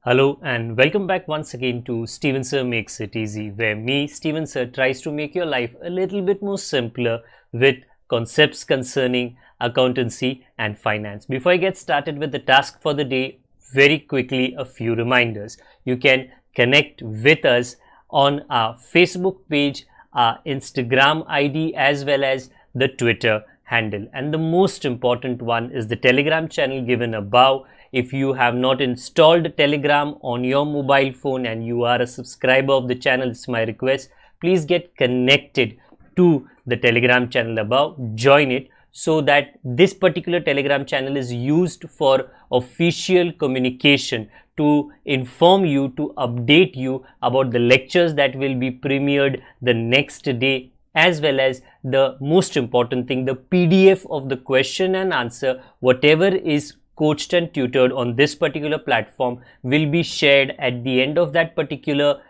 Hello and welcome back once again to Steven Sir Makes It Easy, where me, Steven Sir, tries to make your life a little bit more simpler with concepts concerning accountancy and finance. Before I get started with the task for the day, very quickly a few reminders. You can connect with us on our Facebook page, our Instagram ID, as well as the Twitter handle. And the most important one is the Telegram channel given above. If you have not installed Telegram on your mobile phone and you are a subscriber of the channel, it's my request, please get connected to the Telegram channel above, join it, so that this particular Telegram channel is used for official communication, to inform you, to update you about the lectures that will be premiered the next day, as well as the most important thing, the PDF of the question and answer, whatever is coached and tutored on this particular platform, will be shared at the end of that particular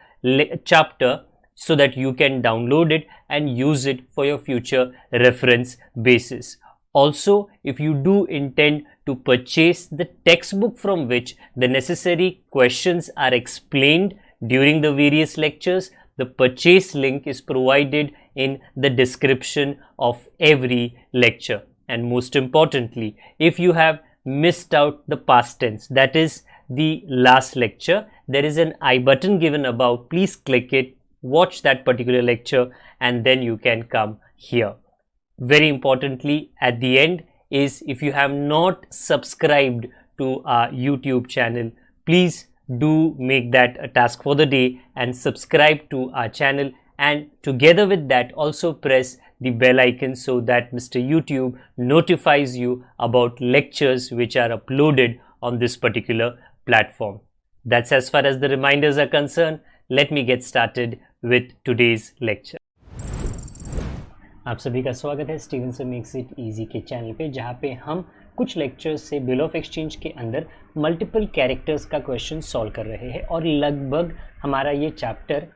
chapter, so that you can download it and use it for your future reference basis. Also, if you do intend to purchase the textbook from which the necessary questions are explained during the various lectures, the purchase link is provided in the description of every lecture. And most importantly, if you have missed out the past tense, that is the last lecture, there is an I button given above. Please click it, watch that particular lecture, and then you can come here. Very importantly, at the end is, if you have not subscribed to our YouTube channel, please do make that a task for the day and subscribe to our channel, and together with that also press the bell icon so that Mr. YouTube notifies you about lectures which are uploaded on this particular platform. That's as far as the reminders are concerned. Let me get started with today's lecture. आप सभी का स्वागत है Steven sir makes it easy के channel पे, जहाँ पे हम कुछ लेक्चर्स से बिल ऑफ एक्सचेंज के अंदर मल्टीपल कैरेक्टर्स का क्वेश्चन सॉल्व कर रहे हैं, और लगभग हमारा ये चैप्टर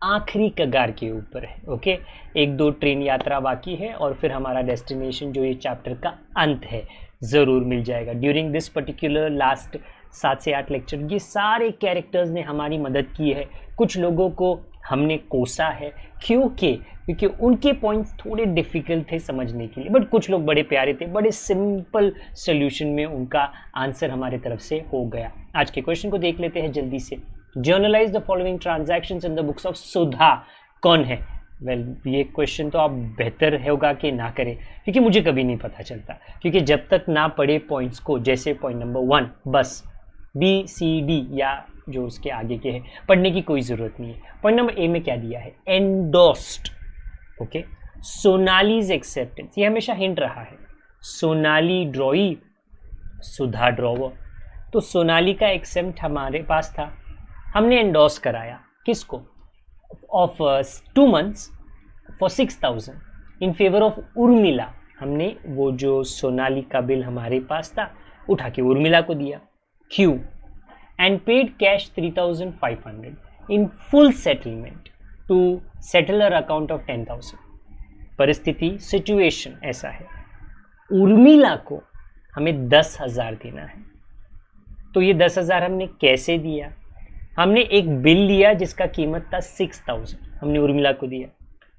आखिरी कगार के ऊपर है। ओके, एक दो ट्रेन यात्रा बाकी है और फिर हमारा डेस्टिनेशन जो ये चैप्टर का अंत है ज़रूर मिल जाएगा। ड्यूरिंग दिस पर्टिकुलर लास्ट 7 से 8 लेक्चर ये सारे कैरेक्टर्स ने हमारी मदद की है। कुछ लोगों को हमने कोसा है, क्योंकि उनके पॉइंट्स थोड़े डिफ़िकल्ट थे समझने के लिए, बट कुछ लोग बड़े प्यारे थे, बड़े सिंपल सोल्यूशन में उनका आंसर हमारे तरफ से हो गया। आज के क्वेश्चन को देख लेते हैं जल्दी से। Journalise the following transactions in the books of Sudha कौन है? ये क्वेश्चन तो आप बेहतर होगा कि ना करें, क्योंकि मुझे कभी नहीं पता चलता, क्योंकि जब तक ना पढ़े पॉइंट्स को, जैसे पॉइंट नंबर 1 बस BCD या जो उसके आगे के हैं पढ़ने की कोई ज़रूरत नहीं है। पॉइंट नंबर ए में क्या दिया है? एंडोस्ड। ओके, सोनालीज एक्सेप्टेंस, ये हमेशा हिंट रहा है। सोनाली ड्रॉई, सुधा ड्रॉवर। तो सोनाली का एक्सेप्ट हमारे पास था, हमने एंडोस कराया किसको? Of 2 months for 6,000 in favour of Urmila. हमने वो जो सोनाली का बिल हमारे पास था उठा के उर्मिला को दिया। Q and paid cash 3,500 in full settlement to settle her account of 10,000। परिस्थिति सिचुएशन ऐसा है, उर्मिला को हमें 10,000 देना है। तो ये 10,000 हमने कैसे दिया? हमने एक बिल लिया जिसका कीमत था 6,000, हमने उर्मिला को दिया,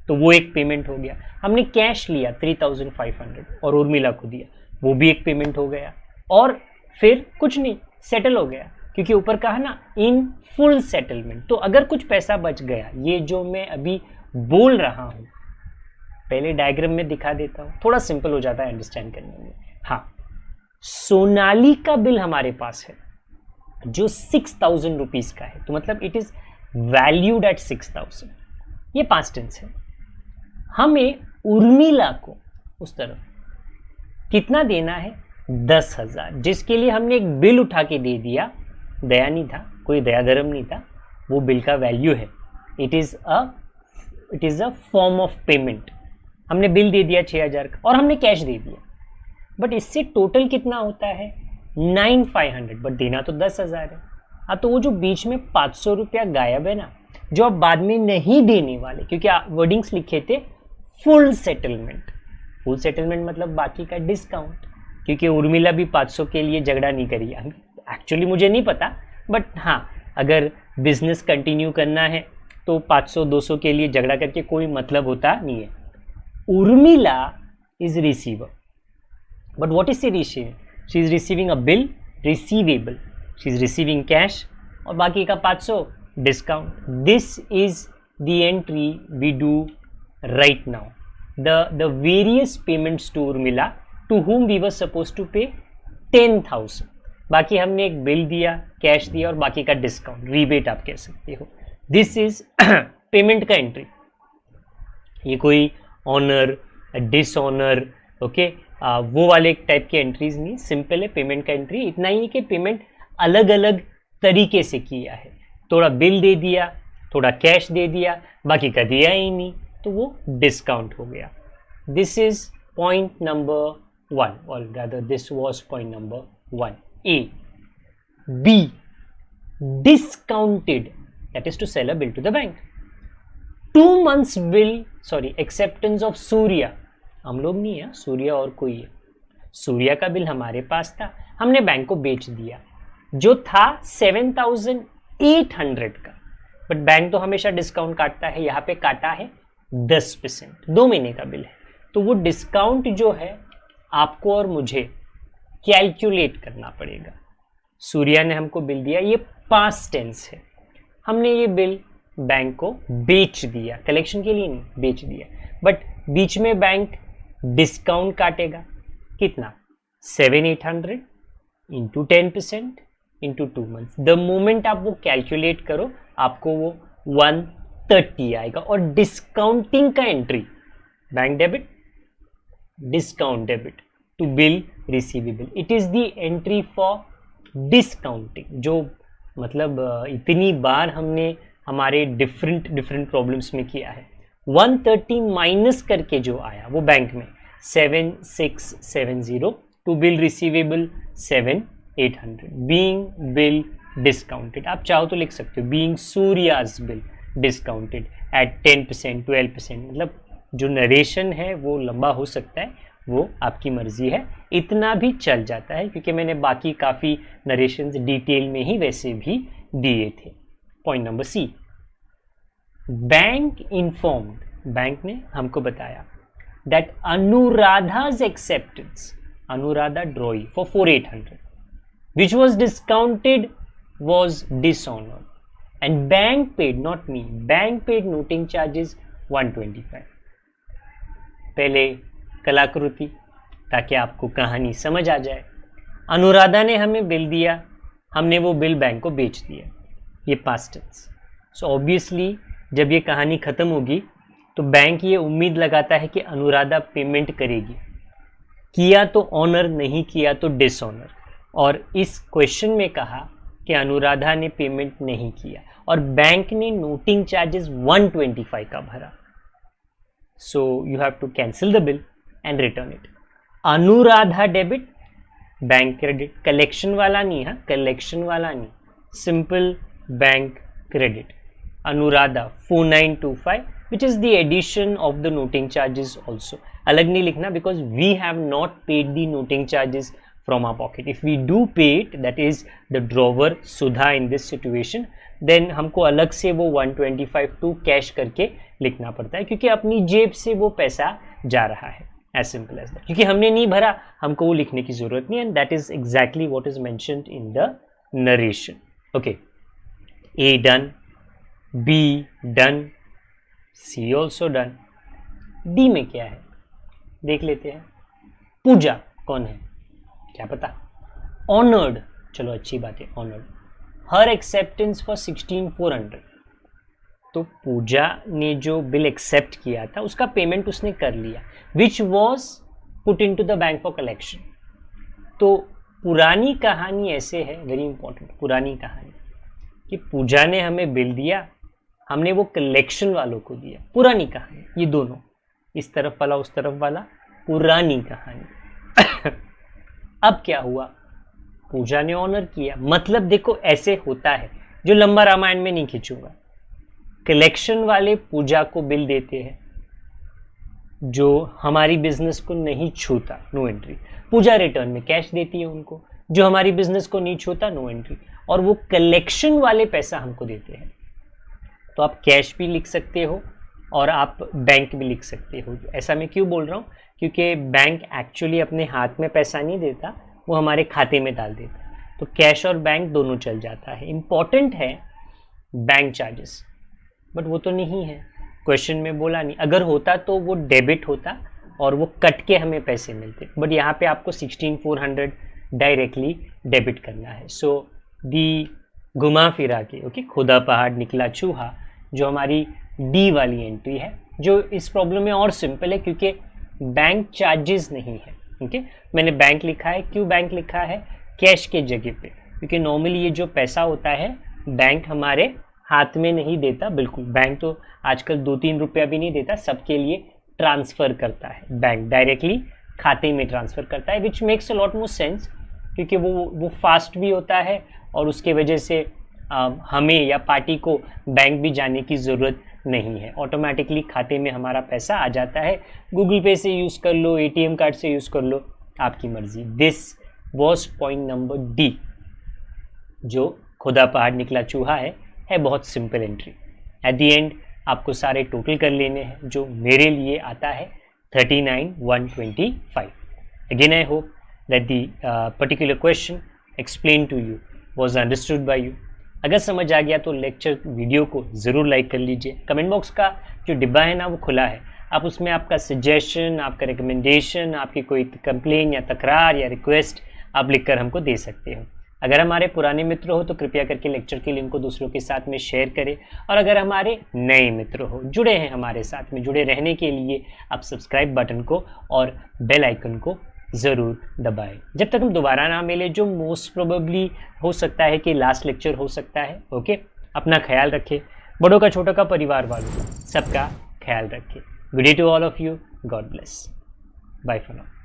तो वो एक पेमेंट हो गया। हमने कैश लिया 3,500 और उर्मिला को दिया, वो भी एक पेमेंट हो गया। और फिर कुछ नहीं, सेटल हो गया, क्योंकि ऊपर कहा ना इन फुल सेटलमेंट। तो अगर कुछ पैसा बच गया, ये जो मैं अभी बोल रहा हूँ पहले डायग्राम में दिखा देता हूँ, थोड़ा सिंपल हो जाता है अंडरस्टैंड करने में। हाँ, सोनाली का बिल हमारे पास है जो 6,000 रुपीज़ का है, तो मतलब इट इज़ वैल्यूड एट 6,000। ये पास्ट टेंस है। हमें उर्मिला को उस तरफ कितना देना है? 10,000, जिसके लिए हमने एक बिल उठा के दे दिया। दया नहीं था, कोई दया धर्म नहीं था, वो बिल का वैल्यू है। It is a form of payment. हमने बिल दे दिया 6,000 का और हमने कैश दे दिया, बट इससे टोटल कितना होता है? 9,500, बट देना तो 10,000 है। हाँ, तो वो जो बीच में 500 रुपया गायब है ना, जो आप बाद में नहीं देने वाले, क्योंकि वर्डिंग्स लिखे थे फुल सेटलमेंट। फुल सेटलमेंट मतलब बाकी का डिस्काउंट, क्योंकि उर्मिला भी 500 के लिए झगड़ा नहीं करी। एक्चुअली मुझे नहीं पता, बट हाँ, अगर बिजनेस कंटिन्यू करना है तो 500-200 के लिए झगड़ा करके कोई मतलब होता नहीं है. Urmila is receiver, but what is she receiving? She is receiving a bill, receivable. She is receiving cash और बाकी का 500 discount. This is the entry we do right now. The various payments to Urmila to whom we were supposed to pay 10,000. बाकी हमने एक bill दिया, cash दिया और बाकी का डिस्काउंट, रीबेट आप कह सकते हो. दिस इज पेमेंट का एंट्री. ये कोई ऑनर, डिसऑनर, ओके, वो वाले टाइप के एंट्रीज नहीं, सिंपल है पेमेंट का एंट्री. इतना ही कि पेमेंट अलग अलग तरीके से किया है. थोड़ा बिल दे दिया, थोड़ा कैश दे दिया, बाकी का दिया ही नहीं, तो वो डिस्काउंट हो गया. दिस इज पॉइंट नंबर 1, और rather this was point number 1. A. B. Discounted, that is to sell a bill to the bank. 2 months bill, acceptance of Surya. हम लोग नहीं है, सूर्या और कोई है. सूर्या का बिल हमारे पास था, हमने बैंक को बेच दिया, जो था 7,800 का. बट बैंक तो हमेशा डिस्काउंट काटता है, यहाँ पे काटा है 10%. 2 महीने का बिल है, तो वो डिस्काउंट जो है आपको और मुझे कैलकुलेट करना पड़ेगा. सूर्या ने हमको बिल दिया, ये पास्ट टेंस है. हमने ये बिल बैंक को बेच दिया, कलेक्शन के लिए नहीं, बेच दिया. बट बीच में बैंक डिस्काउंट काटेगा. कितना? 7,800 into 10% into 2 months. The moment आप वो कैलकुलेट करो, आपको वो 130 आएगा. और डिस्काउंटिंग का entry, bank debit, discount debit to bill receivable. It is the entry for discounting, जो मतलब इतनी बार हमने हमारे डिफरेंट प्रॉब्लम्स में किया है. 130 माइनस करके जो आया वो बैंक में 7,670 to bill receivable 7,800. Being bill discounted, आप चाहो तो लिख सकते हो being Surya's bill discounted at 10%, 12%. मतलब जो नरेशन है वो लंबा हो सकता है, वो आपकी मर्जी है. इतना भी चल जाता है क्योंकि मैंने बाकी काफ़ी नरेशंस डिटेल में ही वैसे भी दिए थे. Point number C. Bank informed, bank ने हमको बताया दैट अनुराधा's acceptance, Anuradha drawee for 4,800 which was discounted was dishonored and bank paid, not me, bank paid noting charges 125. पहले कलाकृति, ताकि आपको कहानी समझ आ जाए. अनुराधा ने हमें बिल दिया, हमने वो बिल बैंक को बेच दिया, ये पास्ट टेंस. सो ऑब्वियसली जब ये कहानी ख़त्म होगी तो बैंक ये उम्मीद लगाता है कि अनुराधा पेमेंट करेगी. किया तो ऑनर, नहीं किया तो डिसऑनर. और इस क्वेश्चन में कहा कि अनुराधा ने पेमेंट नहीं किया और बैंक ने नोटिंग चार्जेस 125 का भरा. So you have to cancel the bill and return it. Anuradha debit, bank credit. Collection वाला नहीं है, कलेक्शन वाला नहीं, simple bank credit. Anuradha 4925 which is the addition of the noting charges also. अलग नहीं लिखना because we have not paid the noting charges from our pocket. If we do pay it, that is the drawer Sudha in this situation, then हमको अलग से वो 125 to cash करके लिखना पड़ता है क्योंकि अपनी जेब से वो पैसा जा रहा है. As simple as that. क्योंकि हमने नहीं भरा, हमको वो लिखने की जरूरत नहीं. And that is exactly what is mentioned in the narration. Okay. A done, B done, C also done. D में क्या है देख लेते हैं. पूजा कौन है क्या पता. ऑनर्ड, चलो अच्छी बात है, ऑनर्ड. Her acceptance for 16,400. तो पूजा ने जो बिल एक्सेप्ट किया था उसका पेमेंट उसने कर लिया, which was put into the bank for collection. तो पुरानी कहानी ऐसे है, वेरी इंपॉर्टेंट पुरानी कहानी, कि पूजा ने हमें बिल दिया, हमने वो कलेक्शन वालों को दिया. पुरानी कहानी, ये दोनों, इस तरफ वाला उस तरफ वाला, पुरानी कहानी. अब क्या हुआ, पूजा ने ऑनर किया. मतलब देखो ऐसे होता है, जो लंबा रामायण में नहीं खींचूंगा. कलेक्शन वाले पूजा को बिल देते हैं, जो हमारी बिजनेस को नहीं छूता, नो एंट्री. पूजा रिटर्न में कैश देती है उनको, जो हमारी बिजनेस को नहीं छूता, नो एंट्री. और वो कलेक्शन वाले पैसा हमको देते हैं। तो आप कैश भी लिख सकते हो और आप बैंक भी लिख सकते हो। ऐसा मैं क्यों बोल रहा हूँ, क्योंकि बैंक एक्चुअली अपने हाथ में पैसा नहीं देता, वो हमारे खाते में डाल देता है। तो कैश और बैंक दोनों चल जाता है। इम्पॉर्टेंट है बैंक चार्जेस, बट वो तो नहीं है, क्वेश्चन में बोला नहीं। अगर होता तो वो डेबिट होता और वो कट के हमें पैसे मिलते, बट यहाँ पे आपको 16,400 डायरेक्टली डेबिट करना है। सो दी घुमा फिरा के ओके, खुदा पहाड़ निकला चूहा, जो हमारी डी वाली एंट्री है, जो इस प्रॉब्लम में और सिंपल है क्योंकि बैंक चार्जेस नहीं है। ओके, मैंने बैंक लिखा है, क्यों बैंक लिखा है, कैश के जगह पे, क्योंकि नॉर्मली ये जो पैसा होता है बैंक हमारे हाथ में नहीं देता। बिल्कुल, बैंक तो आजकल 2-3 रुपया भी नहीं देता, सबके लिए ट्रांसफ़र करता है। बैंक डायरेक्टली खाते में ट्रांसफ़र करता है, which makes a lot more sense, क्योंकि वो फास्ट भी होता है और उसके वजह से हमें या पार्टी को बैंक भी जाने की ज़रूरत नहीं है। ऑटोमेटिकली खाते में हमारा पैसा आ जाता है। गूगल पे से यूज़ कर लो, ATM कार्ड से यूज़ कर लो, आपकी मर्ज़ी। This was point number D, जो खुदा पहाड़ निकला चूहा है बहुत simple entry. At the end आपको सारे टोटल कर लेने हैं, जो मेरे लिए आता है 39,125। Again I hope that the particular question explain to you was understood by you. अगर समझ आ गया तो लेक्चर वीडियो को ज़रूर लाइक कर लीजिए। कमेंट बॉक्स का जो डिब्बा है ना, वो खुला है, आप उसमें आपका सजेशन, आपका रिकमेंडेशन, आपकी कोई कंप्लेन या तकरार या रिक्वेस्ट आप लिखकर हमको दे सकते हो। अगर हमारे पुराने मित्र हो तो कृपया करके लेक्चर के लिंक को दूसरों के साथ में शेयर करें, और अगर हमारे नए मित्र हो, जुड़े हैं हमारे साथ में, जुड़े रहने के लिए आप सब्सक्राइब बटन को और बेल आइकन को ज़रूर दबाएं। जब तक हम दोबारा ना मिले, जो मोस्ट प्रोबेबली हो सकता है कि लास्ट लेक्चर हो सकता है। ओके, अपना ख्याल रखें, बड़ों का छोटों का परिवार वालों सबका ख्याल रखें। Good day to all of you, God bless, bye for now.